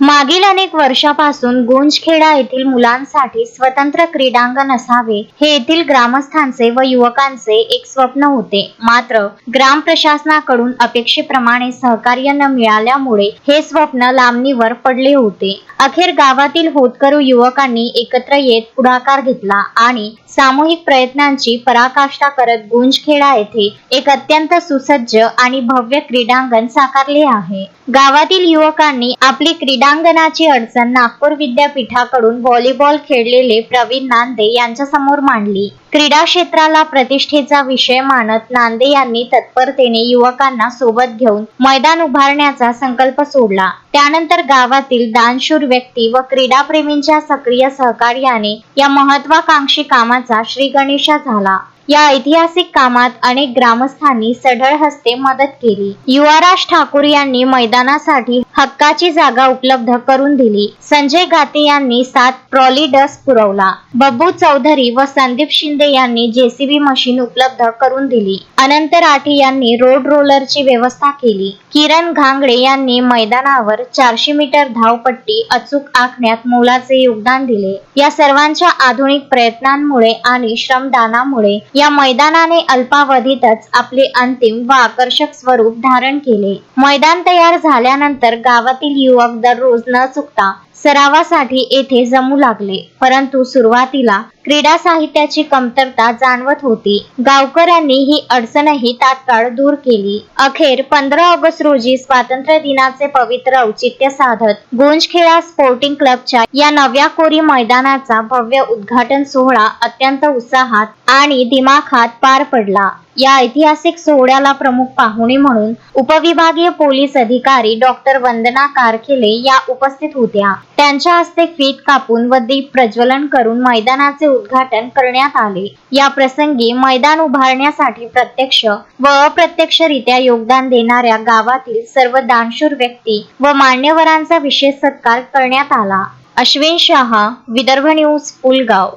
मागील अनेक वर्षापासून गुंजखेडा येथील मुलांसाठी स्वतंत्र क्रीडांगण असावे हे येथील ग्रामस्थांचे व युवकांचे एक स्वप्न होते. मात्र ग्राम प्रशासनाकडून अपेक्षेप्रमाणे सहकार्य न मिळाल्यामुळे हे स्वप्न लांबणीवर पडले होते. अखेर गावातील होतकरू युवकांनी एकत्र येत पुढाकार घेतला आणि सामूहिक प्रयत्नांची पराकाष्ठा करत गुंजखेडा येथे एक अत्यंत सुसज्ज आणि भव्य क्रीडांगण साकारले आहे. गावातील युवकांनी आपली क्रीडांगणाची अडचण नागपूर विद्यापीठाकडून व्हॉलीबॉल खेळलेले प्रवीण नांदे यांच्या समोर मांडली. क्रीडा क्षेत्राला प्रतिष्ठेचा विषय मानत नांदे यांनी तत्परतेने युवकांना सोबत घेऊन मैदान उभारण्याचा संकल्प सोडला. त्यानंतर गावातील दानशूर व्यक्ती व क्रीडाप्रेमींच्या सक्रिय सहकार्याने या महत्वाकांक्षी कामाचा श्रीगणेशा झाला. या ऐतिहासिक कामात अनेक ग्रामस्थांनी सढळ हस्ते मदत केली. युवराज ठाकूर यांनी मैदानासाठी हक्काची जागा उपलब्ध करून दिली. संजय गाते यांनी 7 ट्रॉली डस पुरवला. बब्बू चौधरी व संदीप शिंदे यांनी जेसीबी मशीन उपलब्ध करून दिली. अनंत राठी यांनी रोड रोलरची व्यवस्था केली. किरण घांगडे यांनी मैदानावर 400 मीटर धावपट्टी अचूक आखण्यात मोलाचे योगदान दिले. या सर्वांच्या आधुनिक प्रयत्नांमुळे आणि श्रमदानामुळे या मैदानाने अल्पावधीतच आपले अंतिम व आकर्षक स्वरूप धारण केले. मैदान तयार झाल्यानंतर गावातील युवक दररोज न चुकता सरावासाठी येथे जमू लागले. परंतु सुरुवातीला क्रीडा साहित्याची कमतरता जाणवत होती. गावकऱ्यांनी ही अडचणही तात्काळ दूर केली. अखेर 15 ऑगस्ट रोजी स्वातंत्र्य दिनाचे पवित्र औचित्य साधत गुंजखेडा स्पोर्टिंग क्लबच्या या नव्या कोरी मैदानाचा भव्य उद्घाटन सोहळा अत्यंत उत्साहात आणि दिमाखात पार पडला. या ऐतिहासिक सोहळ्याला प्रमुख पाहुणे म्हणून उपविभागीय पोलीस अधिकारी डॉक्टर वंदना कारखेले या उपस्थित होत्या. त्यांच्या हस्ते फीत कापून व दीप प्रज्वलन करून मैदानाचे उद्घाटन करण्यात आले. या प्रसंगी मैदान उभारण्यासाठी प्रत्यक्ष व अप्रत्यक्षरित्या योगदान देणाऱ्या गावातील सर्व दानशूर व्यक्ती व मान्यवरांचा विशेष सत्कार करण्यात आला. अश्विन शहा, विदर्भ न्यूज, पुलगाव.